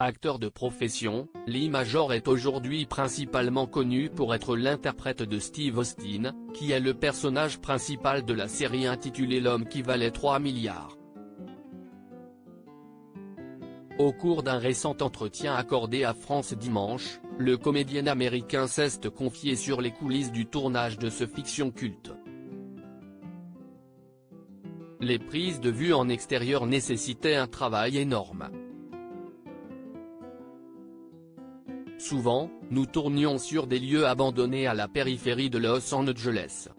Acteur de profession, Lee Major est aujourd'hui principalement connu pour être l'interprète de Steve Austin, qui est le personnage principal de la série intitulée L'homme qui valait 3 milliards. Au cours d'un récent entretien accordé à France Dimanche, le comédien américain s'est confié sur les coulisses du tournage de ce fiction culte. Les prises de vue en extérieur nécessitaient un travail énorme. Souvent, nous tournions sur des lieux abandonnés à la périphérie de Los Angeles.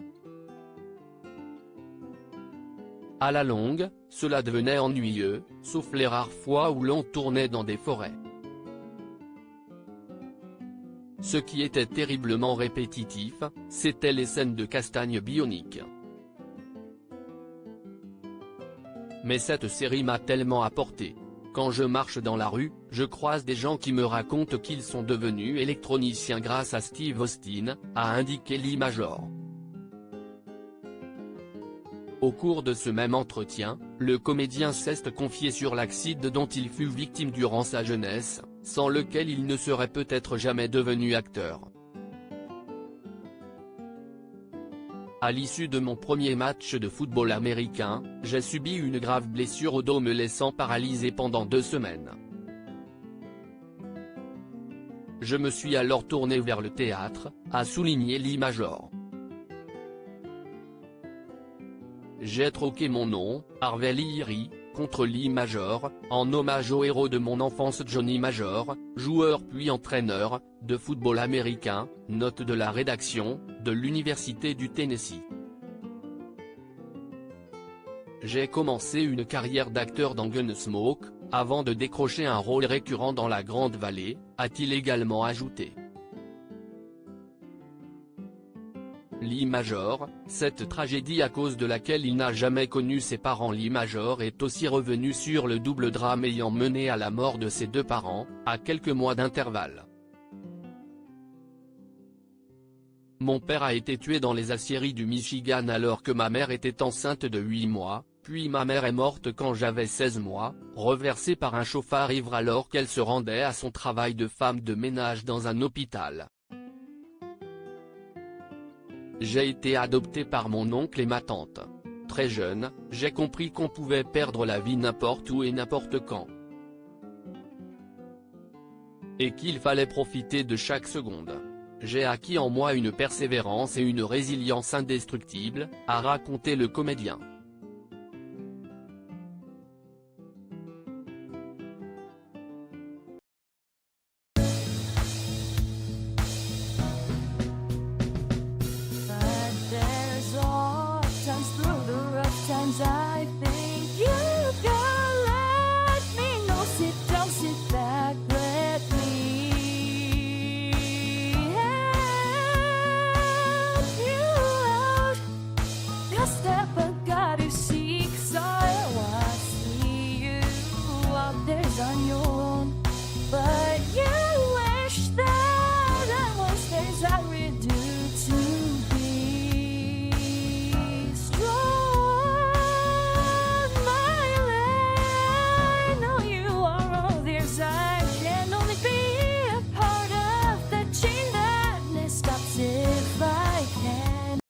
À la longue, cela devenait ennuyeux, sauf les rares fois où l'on tournait dans des forêts. Ce qui était terriblement répétitif, c'étaient les scènes de castagnes bioniques. Mais cette série m'a tellement apporté. Quand je marche dans la rue, je croise des gens qui me racontent qu'ils sont devenus électroniciens grâce à Steve Austin, a indiqué Lee Major. Au cours de ce même entretien, le comédien s'est confié sur l'acide dont il fut victime durant sa jeunesse, sans lequel il ne serait peut-être jamais devenu acteur. À l'issue de mon premier match de football américain, j'ai subi une grave blessure au dos me laissant paralysé pendant 2 semaines. Je me suis alors tourné vers le théâtre, a souligné Lee Major. J'ai troqué mon nom, Harvey Leary, contre Lee Major, en hommage au héros de mon enfance Johnny Major, joueur puis entraîneur, de football américain, note de la rédaction, de l'Université du Tennessee. J'ai commencé une carrière d'acteur dans Gunsmoke, avant de décrocher un rôle récurrent dans La Grande Vallée, a-t-il également ajouté. Lee Major, cette tragédie à cause de laquelle il n'a jamais connu ses parents. Lee Major est aussi revenu sur le double drame ayant mené à la mort de ses 2 parents, à quelques mois d'intervalle. Mon père a été tué dans les aciéries du Michigan alors que ma mère était enceinte de 8 mois, puis ma mère est morte quand j'avais 16 mois, renversée par un chauffard ivre alors qu'elle se rendait à son travail de femme de ménage dans un hôpital. J'ai été adopté par mon oncle et ma tante. Très jeune, j'ai compris qu'on pouvait perdre la vie n'importe où et n'importe quand. Et qu'il fallait profiter de chaque seconde. J'ai acquis en moi une persévérance et une résilience indestructibles, a raconté le comédien.